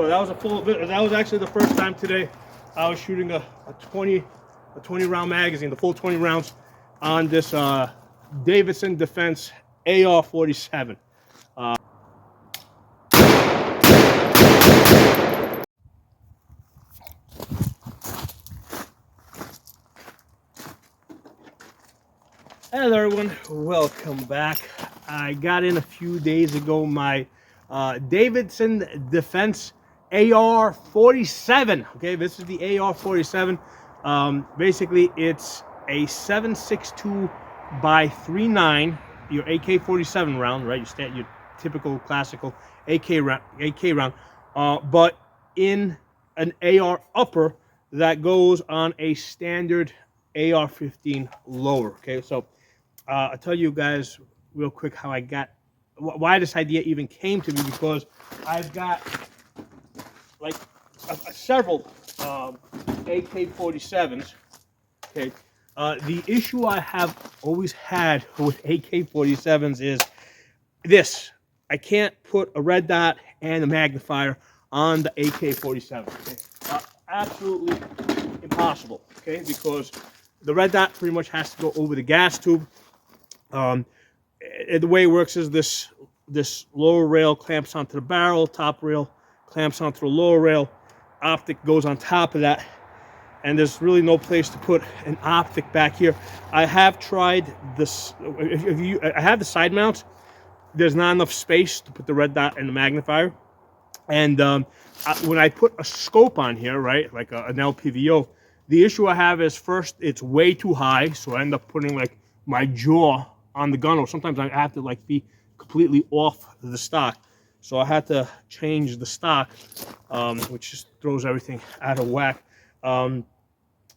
So that was a full. That was actually the first time today I was shooting a 20 round magazine, the full 20 rounds on this Davidson Defense AR-47. Hello everyone, welcome back. I got in a few days ago my Davidson Defense AR-47. Okay, this is the AR-47. Basically, it's a 7.62 by 3.9, your AK-47 round, right? Your typical classical AK round, but in an AR upper that goes on a standard AR-15 lower. Okay, so I'll tell you guys real quick how I got, why this idea even came to me, because I've got like several AK-47s. Okay, the issue I have always had with AK-47s is this: I can't put a red dot and a magnifier on the AK-47. Okay, absolutely impossible. Okay, because the red dot pretty much has to go over the gas tube. The way it works is this lower rail clamps onto the barrel, top rail clamps onto the lower rail, optic goes on top of that, and there's really no place to put an optic back here. I have tried this. I have the side mounts. There's not enough space to put the red dot and the magnifier, and when I put a scope on here, right, like an LPVO, the issue I have is, first, it's way too high, so I end up putting like my jaw on the gun, or sometimes I have to like be completely off the stock. So I had to change the stock, which just throws everything out of whack.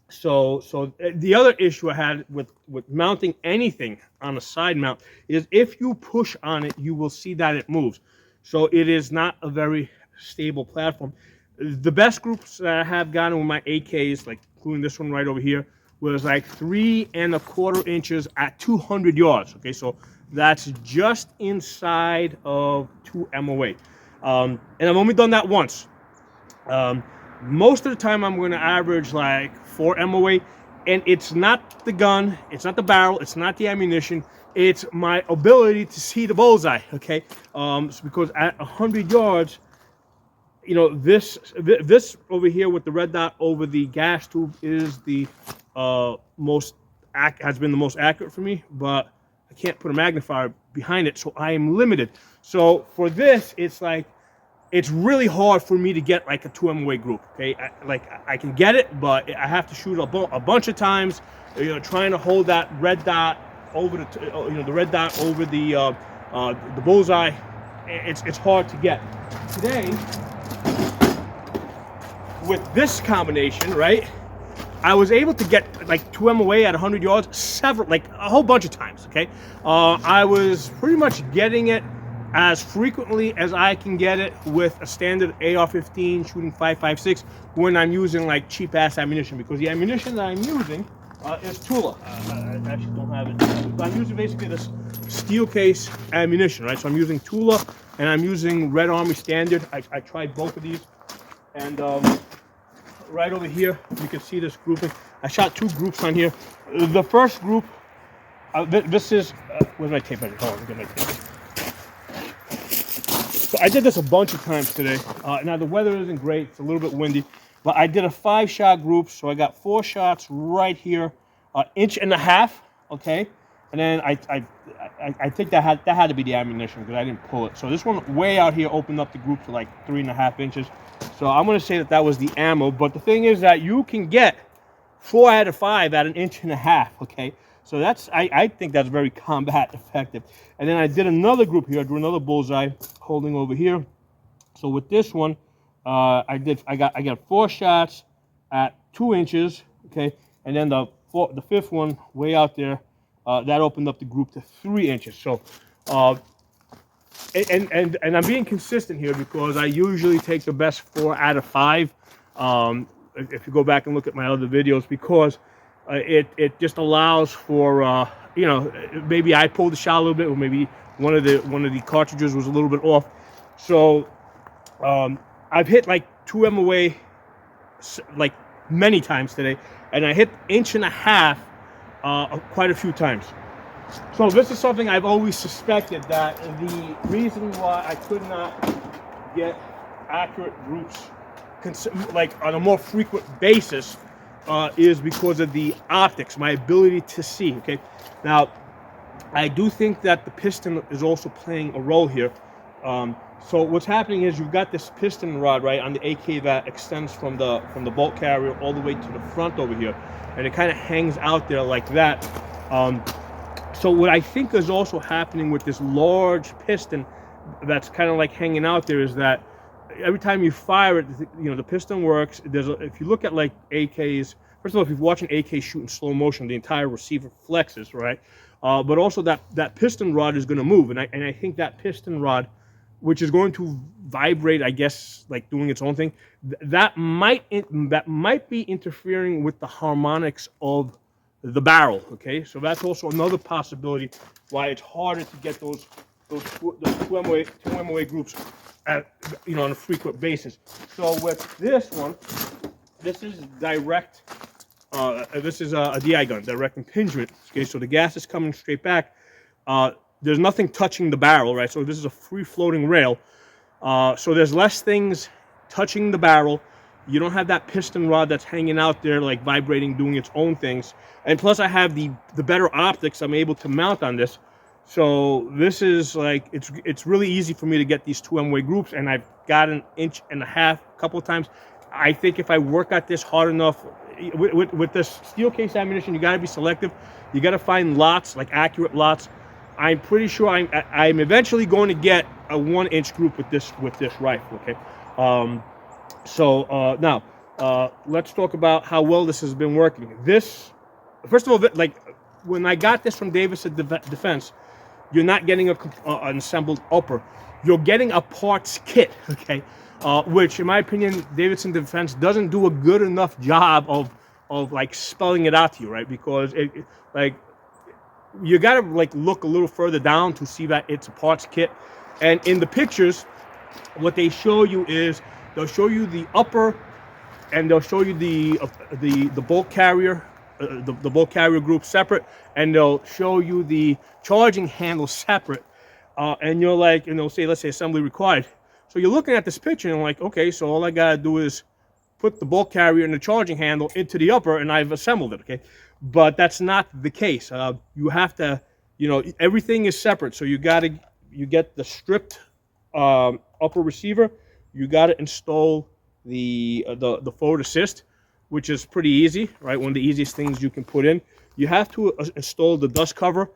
So the other issue I had with mounting anything on a side mount is if you push on it, you will see that it moves. So it is not a very stable platform. The best groups that I have gotten with my AKs, like including this one right over here, was like 3 1/4 inches at 200 yards. Okay, so that's just inside of 2 MOA. And I've only done that once. Most of the time I'm going to average like 4 MOA, and it's not the gun, it's not the barrel, it's not the ammunition, it's my ability to see the bullseye. Okay, so because at 100 yards, you know, this over here with the red dot over the gas tube is the has been the most accurate for me, but I can't put a magnifier behind it, so I am limited. So for this, it's like, it's really hard for me to get like a 2 MOA group. Okay, I can get it, but I have to shoot a bunch of times, you know, trying to hold that red dot over the red dot over the bullseye. It's hard to get. Today, with this combination, right, I was able to get like 2 MOA at 100 yards like a whole bunch of times. Okay, I was pretty much getting it as frequently as I can get it with a standard AR-15 shooting 5.56 when I'm using like cheap ass ammunition, because the ammunition that I'm using is Tula. I actually don't have it. I'm using basically this steel case ammunition, right? So I'm using Tula and I'm using Red Army Standard. I tried both of these, and right over here you can see this grouping. I shot 2 groups on here. The first group, this is where's my tape? Oh, let me get my tape. So I did this a bunch of times today. Now the weather isn't great, it's a little bit windy, but I did a 5-shot group, so I got 4 shots right here, 1.5 inches, okay, and then I think that had to be the ammunition because I didn't pull it. So this one way out here opened up the group to like 3.5 inches. So I'm going to say that was the ammo, but the thing is that you can get 4 out of 5 at 1.5 inches, okay? So that's, I think that's very combat effective. And then I did another group here. I drew another bullseye holding over here. So with this one, I got 4 shots at 2 inches, okay? And then the 5th one way out there, that opened up the group to 3 inches. So, and I'm being consistent here because I usually take the best 4 out of 5. If you go back and look at my other videos, because it just allows for you know, maybe I pulled the shot a little bit, or maybe one of the cartridges was a little bit off. So I've hit like 2 MOA like many times today, and I hit 1.5 inches quite a few times. So this is something I've always suspected, that the reason why I could not get accurate groups like on a more frequent basis is because of the optics, my ability to see. Okay, now I do think that the piston is also playing a role here. So what's happening is you've got this piston rod right on the AK that extends from the bolt carrier all the way to the front over here, and it kind of hangs out there like that. So what I think is also happening with this large piston that's kind of like hanging out there is that every time you fire it, you know, the piston works. If you look at like AKs, first of all, if you're watching AK shoot in slow motion, the entire receiver flexes, right? But also that piston rod is going to move, and I think that piston rod, which is going to vibrate, I guess, like doing its own thing, that might be interfering with the harmonics of the barrel. Okay, so that's also another possibility why it's harder to get those 2 MOA groups at, you know, on a frequent basis. So with this one, this is direct. This is a DI gun, direct impingement. Okay, so the gas is coming straight back. There's nothing touching the barrel, right? So this is a free-floating rail. So there's less things touching the barrel. You don't have that piston rod that's hanging out there, like vibrating, doing its own things. And plus, I have the better optics I'm able to mount on this. So this is like, it's really easy for me to get these 2 MOA groups, and I've got 1.5 inches a couple of times. I think if I work at this hard enough, with this steel case ammunition, you got to be selective. You got to find lots, like accurate lots. I'm pretty sure I'm eventually going to get a 1-inch group with this rifle. Okay, now let's talk about how well this has been working. This, first of all, like when I got this from Davidson Defense, you're not getting an assembled upper. You're getting a parts kit. Okay. Which, in my opinion, Davidson Defense doesn't do a good enough job of like spelling it out to you, right? Because like you gotta like look a little further down to see that it's a parts kit. And in the pictures, what they show you is they'll show you the upper, and they'll show you the bolt carrier, the bolt carrier group separate, and they'll show you the charging handle separate. And you're like, and they'll say, let's say assembly required. So you're looking at this picture and like, okay, so all I gotta do is put the bolt carrier and the charging handle into the upper, and I've assembled it. Okay, but that's not the case. You have to, you know, everything is separate. So you get the stripped upper receiver. You got to install the forward assist, which is pretty easy, right? One of the easiest things you can put in. You have to install the dust cover,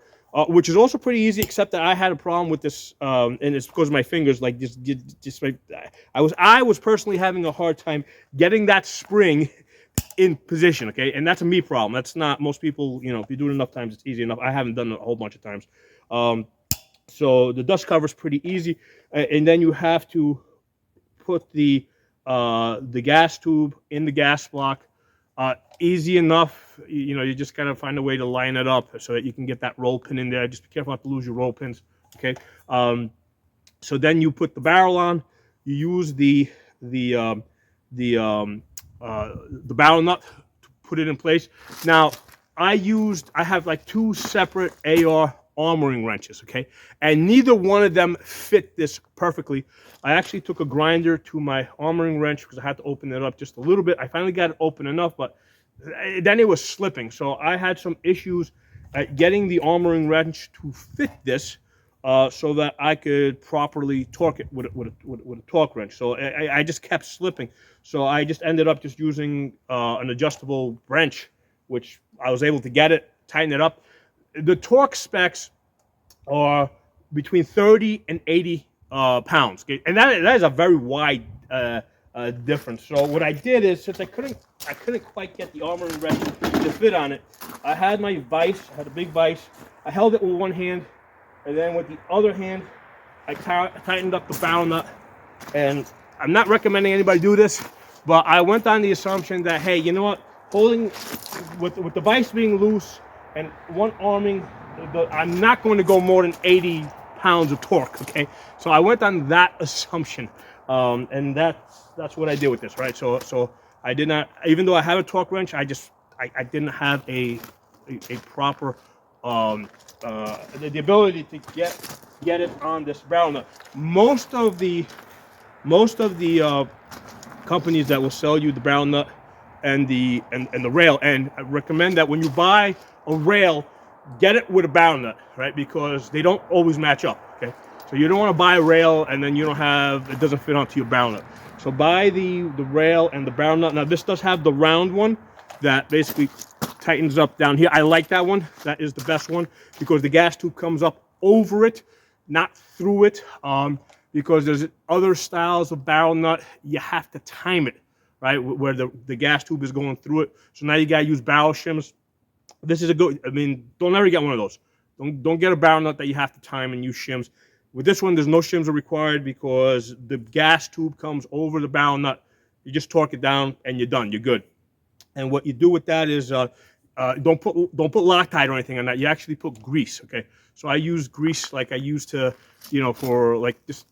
which is also pretty easy, except that I had a problem with this, and it's because my fingers, like, just like, I was personally having a hard time getting that spring in position, okay? And that's a me problem. That's not most people, you know, if you do it enough times, it's easy enough. I haven't done it a whole bunch of times. So the dust cover is pretty easy, and then you have to put the gas tube in the gas block. Easy enough, you know, you just gotta find a way to line it up so that you can get that roll pin in there. Just be careful not to lose your roll pins, okay? So then you put the barrel on. You use the barrel nut to put it in place. Now, I have like 2 separate AR armoring wrenches, okay? And neither one of them fit this perfectly. I actually took a grinder to my armoring wrench because I had to open it up just a little bit. I finally got it open enough, but then it was slipping. So I had some issues at getting the armoring wrench to fit this so that I could properly torque it with a torque wrench. So I just kept slipping. So I just ended up just using an adjustable wrench, which I was able to get it, tighten it up. The torque specs are between 30 and 80 pounds, okay? And that is a very wide difference. So what I did is, since I couldn't quite get the armoring wrench to fit on it, I had my vise. I had a big vise. I held it with one hand, and then with the other hand, I tightened up the barrel nut. And I'm not recommending anybody do this, but I went on the assumption that, hey, you know what? Holding with the vise being loose and one arming, I'm not going to go more than 80 pounds of torque, okay? So I went on that assumption. And that's what I did with this, right? So I did not, even though I have a torque wrench, I didn't have a proper the ability to get it on this barrel nut. Most of the companies that will sell you the barrel nut and the rail, and I recommend that when you buy a rail, get it with a barrel nut, right? Because they don't always match up. Okay, so you don't want to buy a rail and then it doesn't fit onto your barrel nut. So buy the rail and the barrel nut. Now this does have the round one that basically tightens up down here. I like that one. That is the best one because the gas tube comes up over it, not through it. Because there's other styles of barrel nut, you have to time it, right? Where the gas tube is going through it. So now you gotta use barrel shims. This is a good, I mean, don't ever get one of those. Don't get a barrel nut that you have to time and use shims. With this one, there's no shims are required because the gas tube comes over the barrel nut. You just torque it down and you're done, you're good. And what you do with that is don't put Loctite or anything on that. You actually put grease, okay? So I use grease like I used to, for like this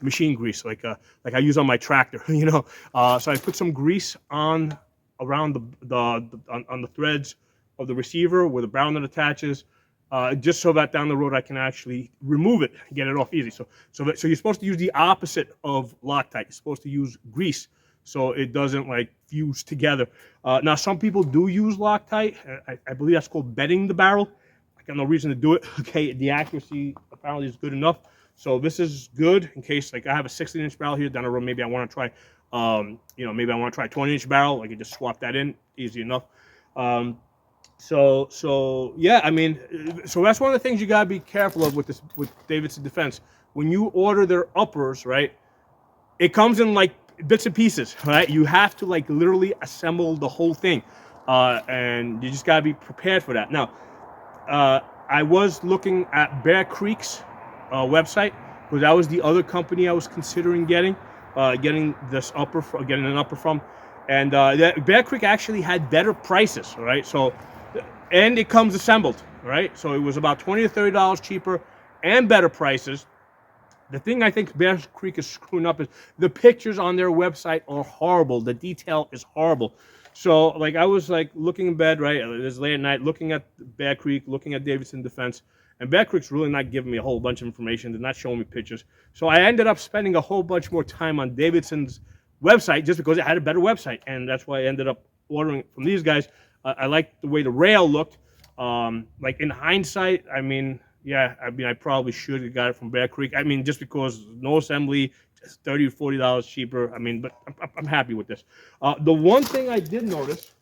machine grease, like I use on my tractor, So I put some grease on around on the threads of the receiver where the barrel nut attaches, just so that down the road I can actually remove it and get it off easy. So you're supposed to use the opposite of Loctite. You're supposed to use grease so it doesn't like fuse together. Now some people do use Loctite. I believe that's called bedding the barrel. I got no reason to do it. Okay, the accuracy apparently is good enough. So this is good in case like I have a 16-inch barrel here down the road. Maybe I want to try, maybe I want to try a 20-inch barrel. I can just swap that in, easy enough. So yeah, I mean, so that's one of the things you gotta be careful of with Davidson Defense. When you order their uppers, right, it comes in like bits and pieces, right? You have to like literally assemble the whole thing, and you just gotta be prepared for that. Now, I was looking at Bear Creek's website because that was the other company I was considering getting this upper, getting an upper from, and Bear Creek actually had better prices, right? So, and it comes assembled, right? So it was about $20 to $30 cheaper and better prices. The thing I think Bear Creek is screwing up is the pictures on their website are horrible. The detail is horrible. So like I was like looking in bed, right? It was late at night, looking at Bear Creek, looking at Davidson Defense, and Bear Creek's really not giving me a whole bunch of information. They're not showing me pictures. So I ended up spending a whole bunch more time on Davidson's website just because it had a better website, and that's why I ended up ordering from these guys. I liked the way the rail looked. Like in hindsight, I mean, yeah, I probably should have got it from Bear Creek. I mean, just because no assembly, just $30 to $40 cheaper. I mean, but I'm happy with this. The one thing I did notice,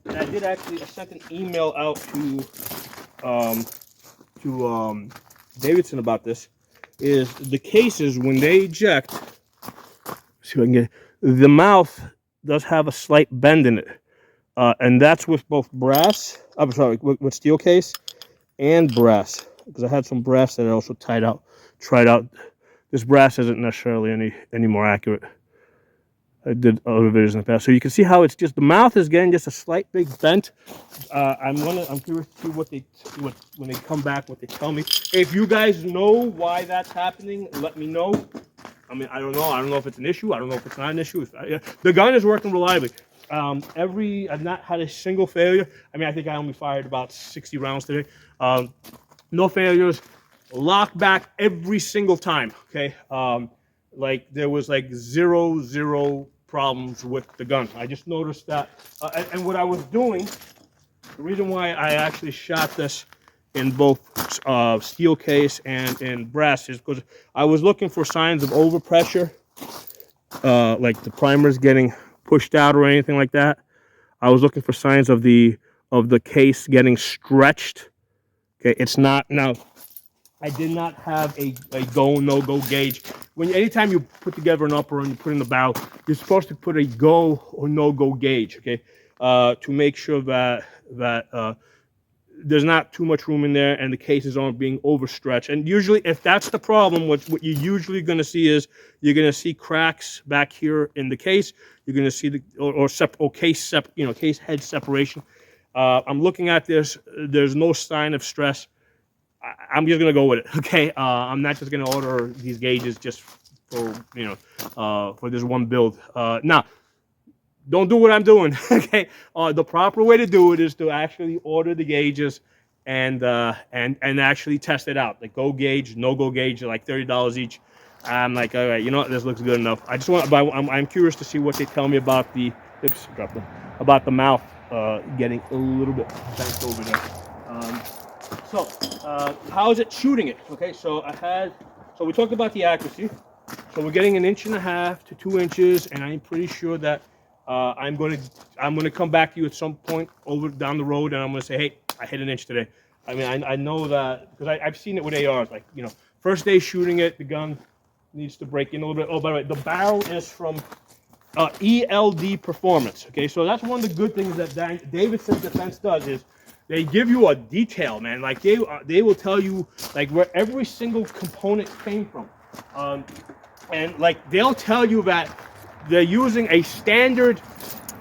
and I sent an email out to Davidson about this, is the cases when they eject. See if I can get the mouth does have a slight bend in it. And that's with both brass, I'm sorry, with steel case and brass. Because I had some brass that I also tried out. This brass isn't necessarily any more accurate. I did other videos in the past. So you can see how it's just, the mouth is getting just a slight big bent. I'm curious to see when they come back, what they tell me. If you guys know why that's happening, let me know. I mean, I don't know. I don't know if it's an issue. I don't know if it's not an issue. The gun is working reliably. I've not had a single failure. I mean, I think I only fired about 60 rounds today. No failures. Lock back every single time. Okay. Like there was like zero problems with the gun. I just noticed that. And what I was doing, the reason why I actually shot this in both steel case and in brass is because I was looking for signs of overpressure, like the primers getting pushed out or anything like that. I was looking for signs of the case getting stretched. Okay, it's not now. I did not have a go no go gauge. Anytime you put together an upper and you put in the barrel, you're supposed to put a go or no go gauge. Okay, to make sure that there's not too much room in there and the cases aren't being overstretched. And usually, if that's the problem, what you're usually going to see is you're going to see cracks back here in the case. You're going to see case head separation. I'm looking at this. There's no sign of stress. I'm just going to go with it. Okay, I'm not just going to order these gauges just for this one build. Now, don't do what I'm doing. Okay, the proper way to do it is to actually order the gauges and actually test it out. Like go gauge, no go gauge, are like $30 each. I'm like, all right, you know what, this looks good enough. I just want, but I'm curious to see what they tell me about the about the mouth getting a little bit bent over there. How is it shooting it? Okay, so we talked about the accuracy. So we're getting 1.5 to 2 inches, and I'm pretty sure that I'm gonna come back to you at some point over down the road, and I'm gonna say, hey, I hit 1 inch today. I mean, I know that because I've seen it with ARs. Like, you know, first day shooting it, the gun needs to break in a little bit. Oh, by the way, the barrel is from ELD Performance. Okay, so that's one of the good things that Davidson Defense does is they give you a detail, man. Like they will tell you like where every single component came from, and like they'll tell you that they're using a standard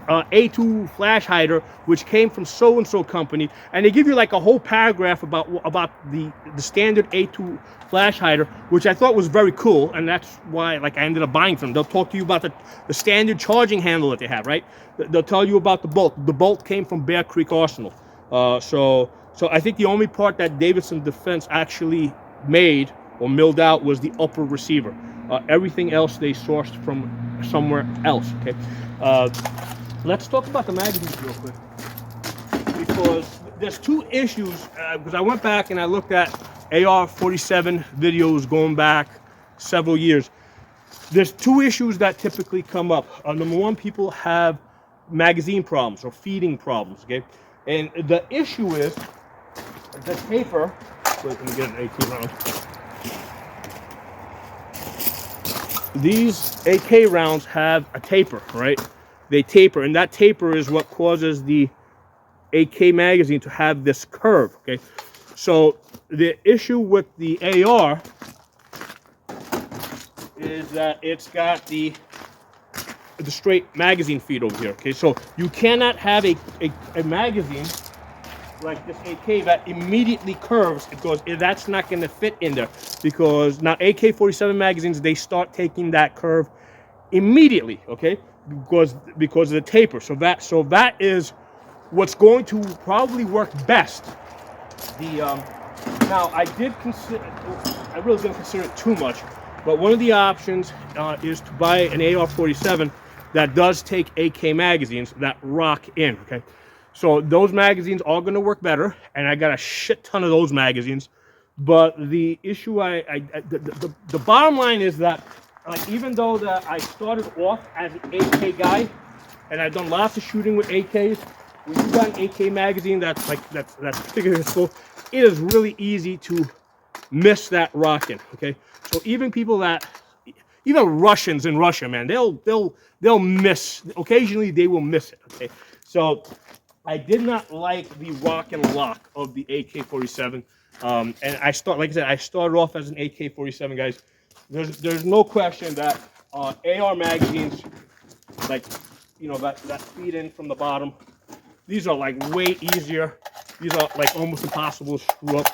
A2 flash hider, which came from so and so company, and they give you like a whole paragraph about the standard A2 flash hider, which I thought was very cool, and that's why like I ended up buying from them. They'll talk to you about the standard charging handle that they have, right? They'll tell you about the bolt. The bolt came from Bear Creek Arsenal. So I think the only part that Davidson Defense actually made or milled out was the upper receiver. Everything else they sourced from somewhere else. Okay. Let's talk about the magazines real quick, because there's two issues. Because I went back and I looked at AR-47 videos going back several years. There's two issues that typically come up. Number one, people have magazine problems or feeding problems. Okay, and the issue is the taper. Wait, let me get an AK round. These AK rounds have a taper, right? They taper, and that taper is what causes the AK magazine to have this curve, okay? So the issue with the AR is that it's got the straight magazine feed over here, okay? So you cannot have a magazine like this AK that immediately curves, because that's not going to fit in there, because now AK-47 magazines, they start taking that curve immediately, okay, because of the taper. So that is what's going to probably work best. Now I really didn't consider it too much, but one of the options is to buy an AR-47 that does take AK magazines that rock in, okay? So those magazines are going to work better, and I got a shit ton of those magazines. But the issue, the bottom line is that, like, even though that I started off as an AK guy, and I've done lots of shooting with AKs, when you got an AK magazine that's particularly slow, it is really easy to miss that rocking. Okay, so even people even Russians in Russia, man, they'll miss. Occasionally, they will miss it. Okay, so I did not like the rock and lock of the AK-47, and like I said, I started off as an AK-47, guys. There's no question that AR magazines, like, you know, that feed in from the bottom, these are like way easier. These are like almost impossible to screw up.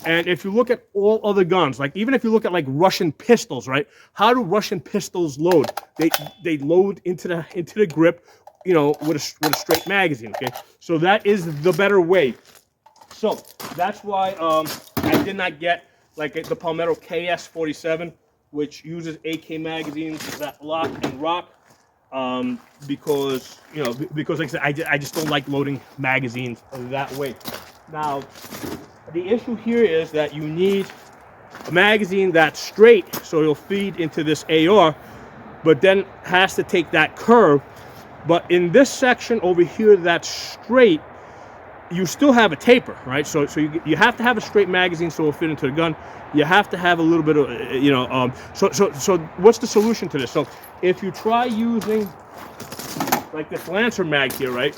And if you look at all other guns, like even if you look at like Russian pistols, right? How do Russian pistols load? They load into the grip, you know, with a straight magazine. Okay, so that is the better way. So that's why I did not get like the Palmetto KS-47, which uses AK magazines that lock and rock, because like I said, I just don't like loading magazines that way. Now, the issue here is that you need a magazine that's straight, so it'll feed into this AR, but then has to take that curve. But in this section over here that's straight, you still have a taper, right? So you have to have a straight magazine so it'll fit into the gun. You have to have a little bit of, so what's the solution to this? So if you try using like this Lancer mag here, right?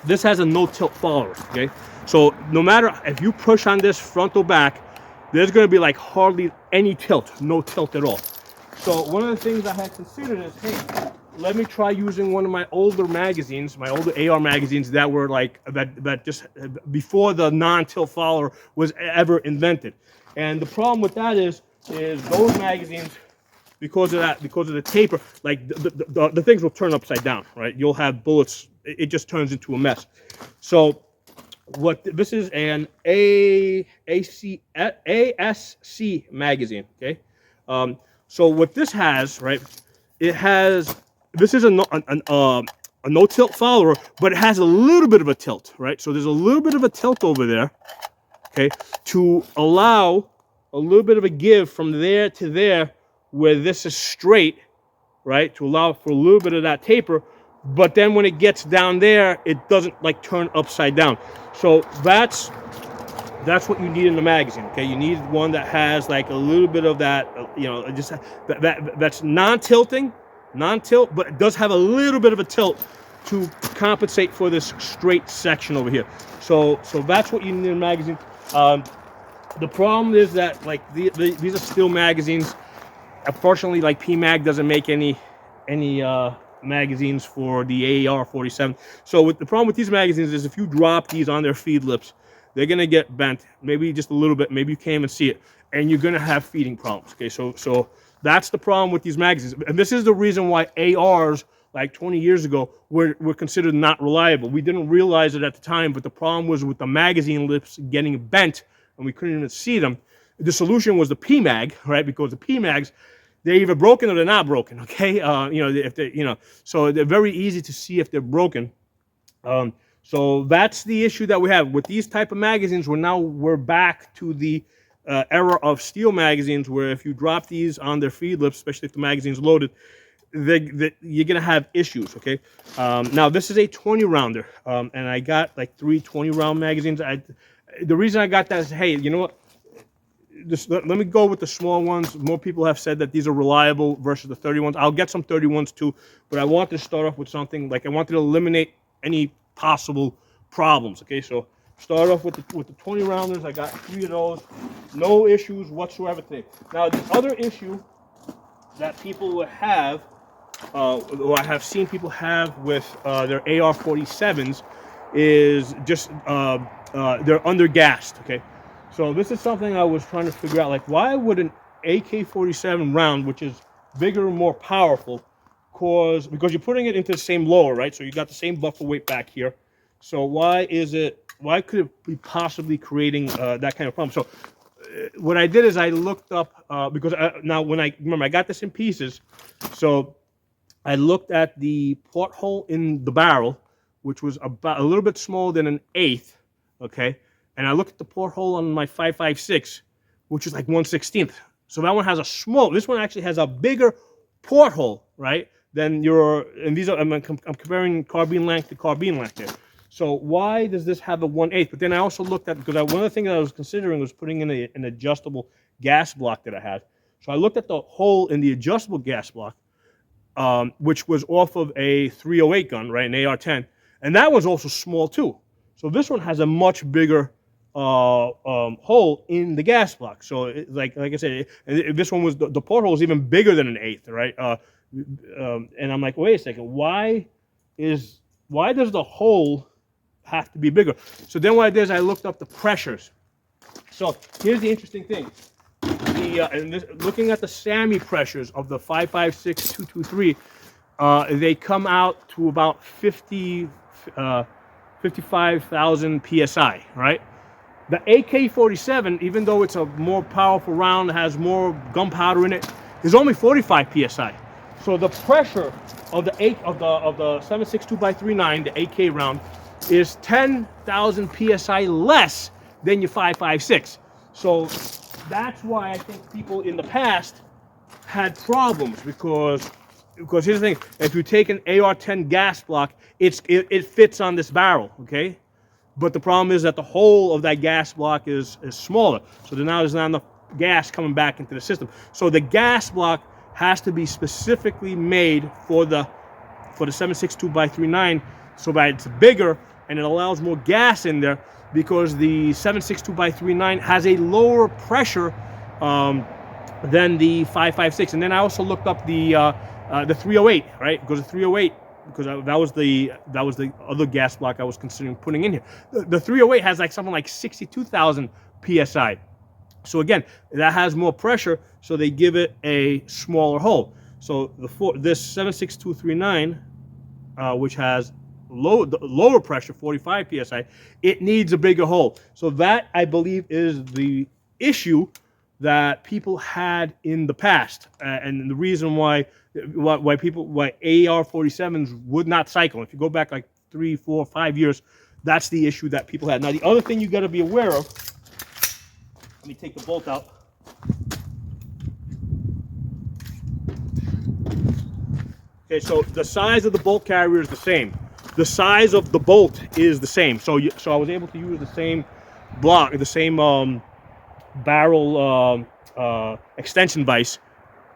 This has a no tilt follower, okay? So no matter if you push on this front or back, there's gonna be like hardly any tilt, no tilt at all. So one of the things I had considered is, hey, let me try using one of my older magazines, my older AR magazines that were like, that just before the non-tilt follower was ever invented. And the problem with that is those magazines because of that, because of the taper, like the things will turn upside down, right? You'll have bullets. It just turns into a mess. So what this is an ASC magazine, okay? So what this has, right? It has, this is a no tilt follower, but it has a little bit of a tilt, right? So there's a little bit of a tilt over there, okay, to allow a little bit of a give from there to there, where this is straight, right? To allow for a little bit of that taper, but then when it gets down there, it doesn't like turn upside down. So that's what you need in the magazine, okay? You need one that has like a little bit of that, you know, just that's non-tilting, non-tilt, but it does have a little bit of a tilt to compensate for this straight section over here. So that's what you need in a magazine. The problem is that like these are steel magazines. Unfortunately, like PMag doesn't make any magazines for the AR-47. So the problem with these magazines is if you drop these on their feed lips, they're gonna get bent, maybe just a little bit, maybe you can't even see it, and you're gonna have feeding problems. Okay, so that's the problem with these magazines, and this is the reason why ARs like 20 years ago were considered not reliable. We didn't realize it at the time, but the problem was with the magazine lips getting bent, and we couldn't even see them. The solution was the PMag, right? Because the PMags, they're either broken or they're not broken. Okay, you know, if they, you know, so they're very easy to see if they're broken. So that's the issue that we have with these type of magazines. We're back to the era of steel magazines, where if you drop these on their feed lips, especially if the magazine's loaded, you're gonna have issues. Okay. Now this is a 20 rounder, and I got like 3 20-round magazines. The reason I got that is, hey, you know what? Let me go with the small ones. More people have said that these are reliable versus the 30 ones. I'll get some 30 ones too, but I wanted to start off with something like I wanted to eliminate any possible problems. Okay, so start off with the 20 rounders. I got 3 of those, no issues whatsoever today. Now the other issue that people would have, or I have seen people have with their AR-47s, is just they're undergassed. Okay, so this is something I was trying to figure out. Like, why would an AK-47 round, which is bigger and more powerful, because you're putting it into the same lower, right? So you got the same buffer weight back here. So why could it be possibly creating that kind of problem? So what I did is I looked up, because now when I got this in pieces, so I looked at the porthole in the barrel, which was about a little bit smaller than an 1/8, okay? And I looked at the porthole on my 5.56, which is like 1/16. So that one has this one actually has a bigger porthole, right? Than and these are, I'm comparing carbine length to carbine length here. So why does this have a 1/8? But then I also looked at, because one of the things that I was considering was putting in an adjustable gas block that I had. So I looked at the hole in the adjustable gas block, which was off of a 308 gun, right, an AR-10, and that was also small too. So this one has a much bigger hole in the gas block. So like I said, this one was the porthole was even bigger than an 1/8, right? And I'm like, wait a second, why does the hole have to be bigger? So then what I did is I looked up the pressures. So here's the interesting thing. Looking at the SAMI pressures of the 5.56 223, they come out to about 55,000 psi, right? The AK-47, even though it's a more powerful round, has more gunpowder in it, is only 45 psi. So the pressure of the 7.62x39, the AK round, is 10,000 psi less than your 5.56. So that's why I think people in the past had problems, because here's the thing: if you take an AR-10 gas block, it fits on this barrel, okay? But the problem is that the hole of that gas block is smaller. So there's not enough gas coming back into the system. So the gas block has to be specifically made for the 7.62x39, so that it's bigger and it allows more gas in there, because the 7.62x39 has a lower pressure than the 5.56. And then I also looked up the 308, right? Because the 308, because that was the other gas block I was considering putting in here. The 308 has like something like 62,000 psi. So again, that has more pressure, so they give it a smaller hole. So this 76239, which has lower pressure, 45 psi, it needs a bigger hole. So that, I believe, is the issue that people had in the past, and the reason why AR-47s would not cycle. If you go back like 3, 4, 5 years, that's the issue that people had. Now, the other thing you got to be aware of. Let me take the bolt out. Okay, so the size of the bolt carrier is the same. The size of the bolt is the same. So I was able to use the same block, the same barrel extension vise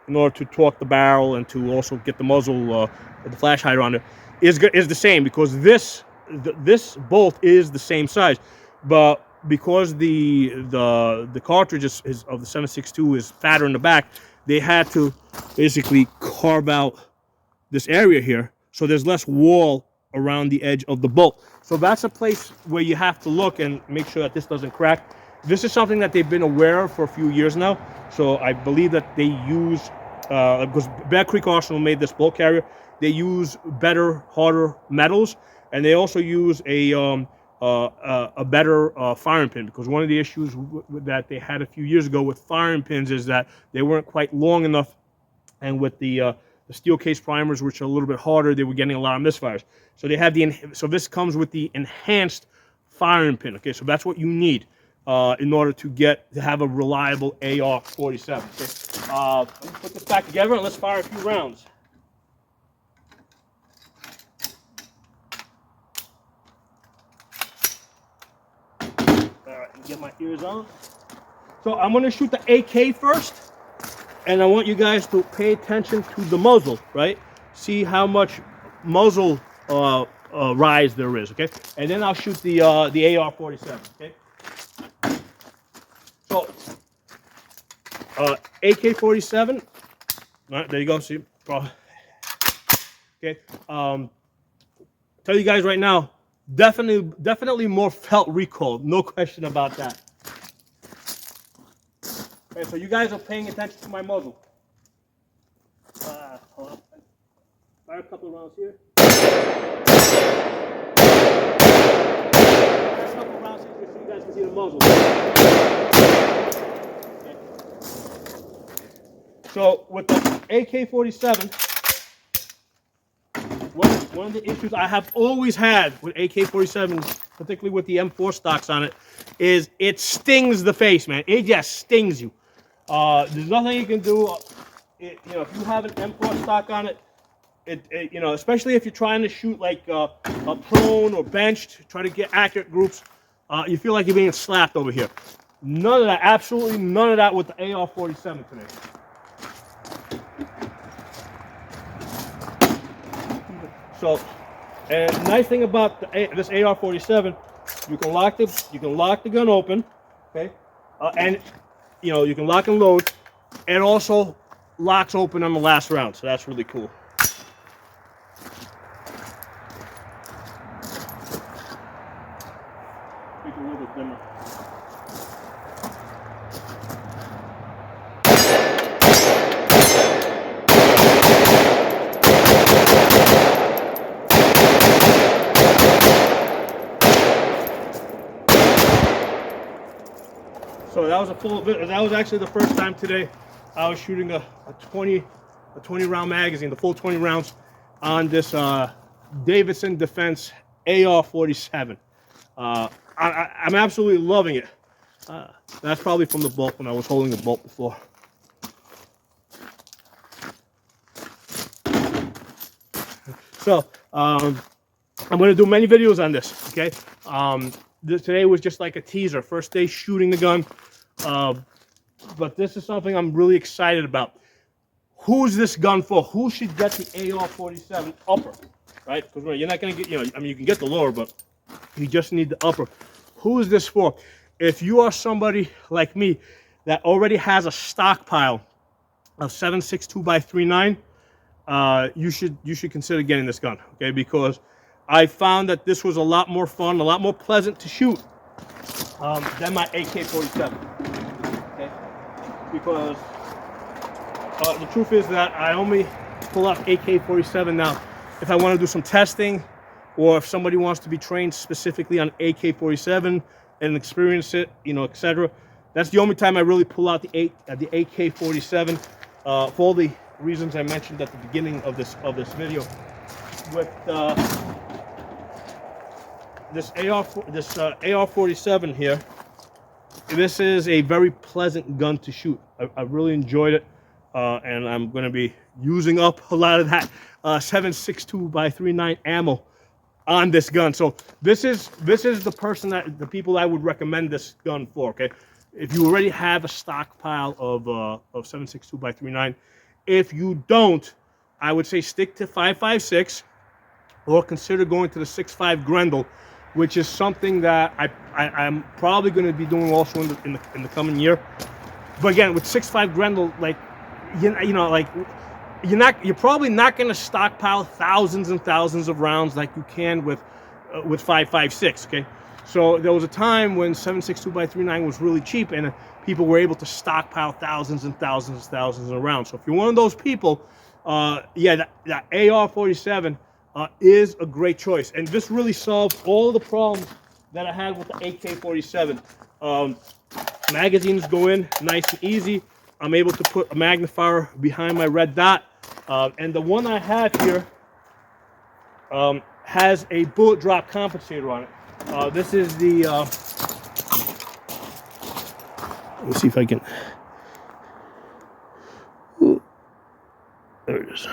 in order to torque the barrel and to also get the muzzle, the flash hider on it, is the same, because this bolt is the same size, but because the cartridge is of the 7.62 is fatter in the back, they had to basically carve out this area here, so there's less wall around the edge of the bolt. So that's a place where you have to look and make sure that this doesn't crack. This is something that they've been aware of for a few years now. So I believe that they use, because Bear Creek Arsenal made this bolt carrier, they use better, harder metals, and they also use a better firing pin, because one of the issues that they had a few years ago with firing pins is that they weren't quite long enough, and with the steel case primers, which are a little bit harder, they were getting a lot of misfires. So they have so this comes with the enhanced firing pin. Okay, so that's what you need in order to have a reliable AR-47. Okay? Let me put this back together and let's fire a few rounds. All right, get my ears on. So I'm going to shoot the AK first, and I want you guys to pay attention to the muzzle, right? See how much muzzle rise there is, okay? And then I'll shoot the AR-47, okay? So, AK-47, all right, there you go, see? Okay, tell you guys right now, definitely more felt recoil, no question about that. Okay, so you guys are paying attention to my muzzle. Hold on. Fire a couple of rounds here. Fire a couple of rounds here so you guys can see the muzzle. Okay. So with the AK-47, one of the issues I have always had with AK-47s, particularly with the M4 stocks on it, is it stings the face, man. It just stings you. There's nothing you can do. If you have an M4 stock on it, especially if you're trying to shoot like a prone or benched, try to get accurate groups, you feel like you're being slapped over here. None of that, absolutely none of that with the AR-47 today. So, and the nice thing about this AR-47, you can lock the gun open, okay, and you can lock and load. It also locks open on the last round, so that's really cool. Make it a little bit dimmer. So that was a full bit. That was actually the first time today I was shooting a 20 round magazine, the full 20 rounds on this Davidson Defense AR-47. I'm absolutely loving it. That's probably from the bolt when I was holding the bolt before. So I'm going to do many videos on this. Okay. Today was just like a teaser, first day shooting the gun, but this is something I'm really excited about. Who's this gun for? Who should get the AR-47 upper, right? Because you're not going to get, you can get the lower, but you just need the upper. Who is this for? If you are somebody like me that already has a stockpile of 7.62 x 3.9, you should consider getting this gun, okay? Because I found that this was a lot more fun, a lot more pleasant to shoot than my AK-47. because the truth is that I only pull out AK-47 now if I want to do some testing, or if somebody wants to be trained specifically on AK-47 and experience it, you know, etc. That's the only time I really pull out the AK-47 for all the reasons I mentioned at the beginning of this video. With this AR-47 here, this is a very pleasant gun to shoot. I really enjoyed it, and I'm going to be using up a lot of that 7.62x3.9 ammo on this gun. So this is the people I would recommend this gun for. Okay, if you already have a stockpile of 7.62x3.9, if you don't, I would say stick to 5.56, or consider going to the 6.5 Grendel, which is something that I'm probably going to be doing also in the coming year. But again, with 6.5 Grendel, like you know, like you're probably not going to stockpile thousands and thousands of rounds like you can with 5.56. Okay, so there was a time when 7.62x3.9 was really cheap, and people were able to stockpile thousands and thousands and thousands of rounds. So if you're one of those people, yeah, that AR-47 is a great choice, and this really solved all the problems that I had with the AK-47. Magazines go in nice and easy. I'm able to put a magnifier behind my red dot, and the one I have here has a bullet drop compensator on it. This is the let me see if I can. Ooh, there it is.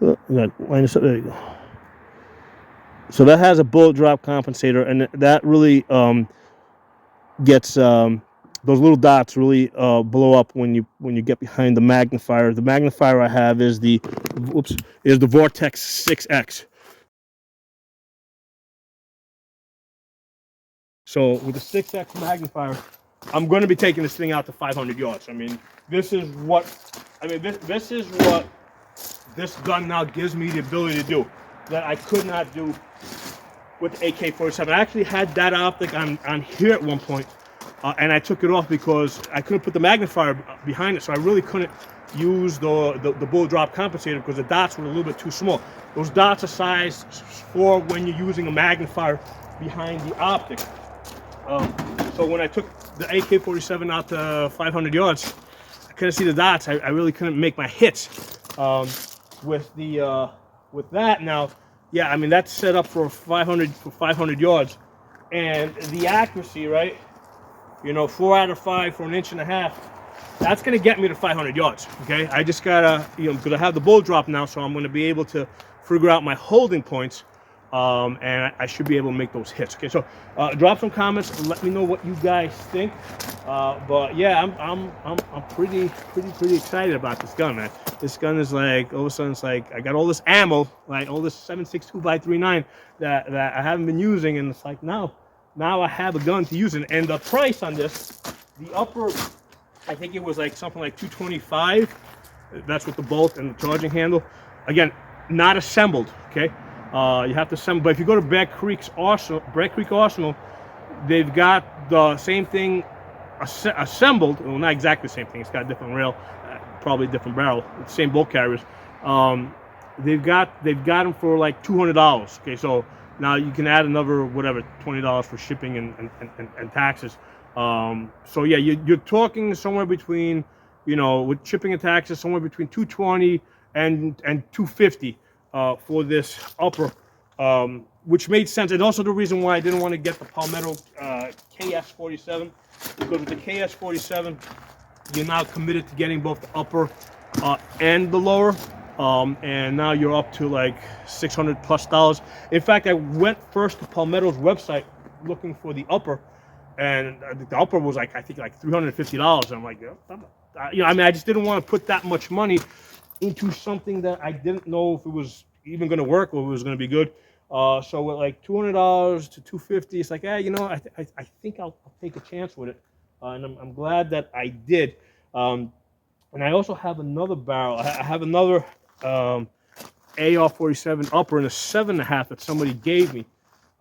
Oh, line this up. There you go. So that has a bullet drop compensator, and that really gets those little dots really blow up when you get behind the magnifier. The magnifier I have is the Vortex 6X. So with the 6X magnifier, I'm going to be taking this thing out to 500 yards. I mean, this is what this gun now gives me the ability to do that I could not do with the AK-47. I actually had that optic on here at one point, and I took it off because I couldn't put the magnifier behind it, so I really couldn't use the bullet drop compensator because the dots were a little bit too small. Those dots are sized for when you're using a magnifier behind the optic. So when I took the AK-47 out to 500 yards, I couldn't see the dots. I really couldn't make my hits. With that now, yeah, I mean that's set up for 500 yards, and the accuracy, right? You know, 4 out of 5 for 1.5 inches. That's gonna get me to 500 yards. Okay, I just gotta, you know, because I have the bullet drop now, so I'm gonna be able to figure out my holding points, and I should be able to make those hits. Okay, so drop some comments and let me know what you guys think. But yeah, I'm pretty excited about this gun, man. This gun is like, all of a sudden it's like I got all this ammo, like all this 7.62x3.9 that I haven't been using, and it's like now I have a gun to use it. And the price on this, the upper, I think it was like something like $225. That's with the bolt and the charging handle. Again, not assembled. Okay, you have to assemble. But if you go to Bear Creek Arsenal, they've got the same thing assembled. Well, not exactly the same thing. It's got a different rail, probably a different barrel, same bolt carriers. They've got them for like $200. Okay, so now you can add another whatever $20 for shipping and taxes. So yeah, you're talking somewhere between, you know, with shipping and taxes, somewhere between $220 and $250 for this upper, which made sense. And also the reason why I didn't want to get the Palmetto KS-47, because with the KS-47, you're now committed to getting both the upper and the lower, and now you're up to like $600+. In fact, I went first to Palmetto's website looking for the upper, and the upper was like, I think like $350. And I'm like, you know, I mean, I just didn't want to put that much money into something that I didn't know if it was even going to work or if it was going to be good. So with like $200 to $250, it's like, you know, I think I'll take a chance with it, and I'm glad that I did. And I also have another barrel. I have another AR-47 upper in a 7.5 that somebody gave me,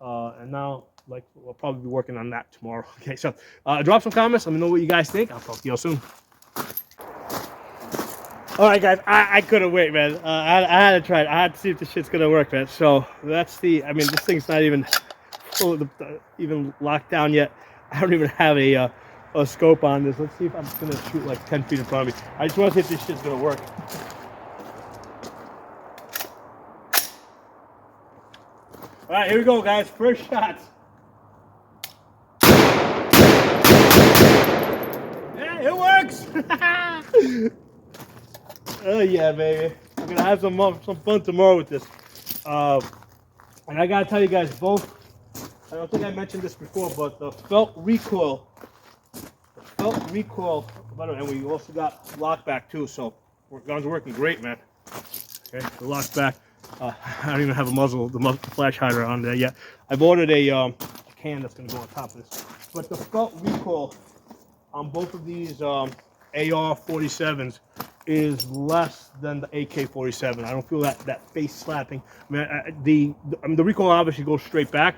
and now like we'll probably be working on that tomorrow. Okay, so drop some comments. Let me know what you guys think. I'll talk to y'all soon. All right, guys, I couldn't wait, man. I had to try it. I had to see if this shit's gonna work, man. So that's the. I mean, this thing's not even full even locked down yet. I don't even have a scope on this. Let's see if I'm just gonna shoot like 10 feet in front of me. I just want to see if this shit's gonna work. All right, here we go, guys. First shots. Yeah, it works. Oh yeah, baby. I'm gonna have some fun tomorrow with this. And I gotta tell you guys both. I don't think I mentioned this before, but the felt recoil. By the way, and we also got lock back too. So guns are working great, man. Okay, the lock back. I don't even have a the flash hider on there yet. I've ordered a can that's gonna go on top of this. But the felt recoil on both of these AR-47s is less than the AK-47. I don't feel that face slapping. I mean, the recoil obviously goes straight back,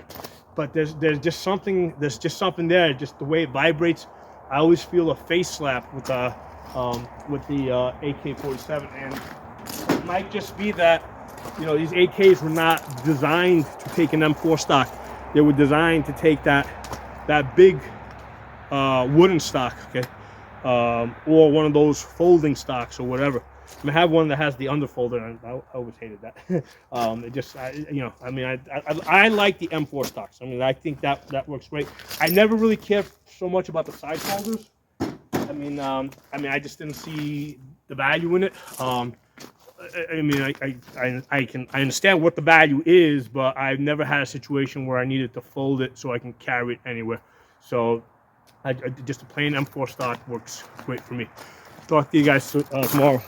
but there's just something there. Just the way it vibrates, I always feel a face slap with the AK-47, and it might just be that, you know, these AKs were not designed to take an M4 stock. They were designed to take that big wooden stock, okay, or one of those folding stocks or whatever. I mean, I have one that has the underfolder, and I always hated that. It just, I like the M4 stocks. I mean, I think that works great. I never really cared so much about the side folders. I mean, I just didn't see the value in it. I understand what the value is, but I've never had a situation where I needed to fold it so I can carry it anywhere. So just a plain M4 stock works great for me. Talk to you guys tomorrow.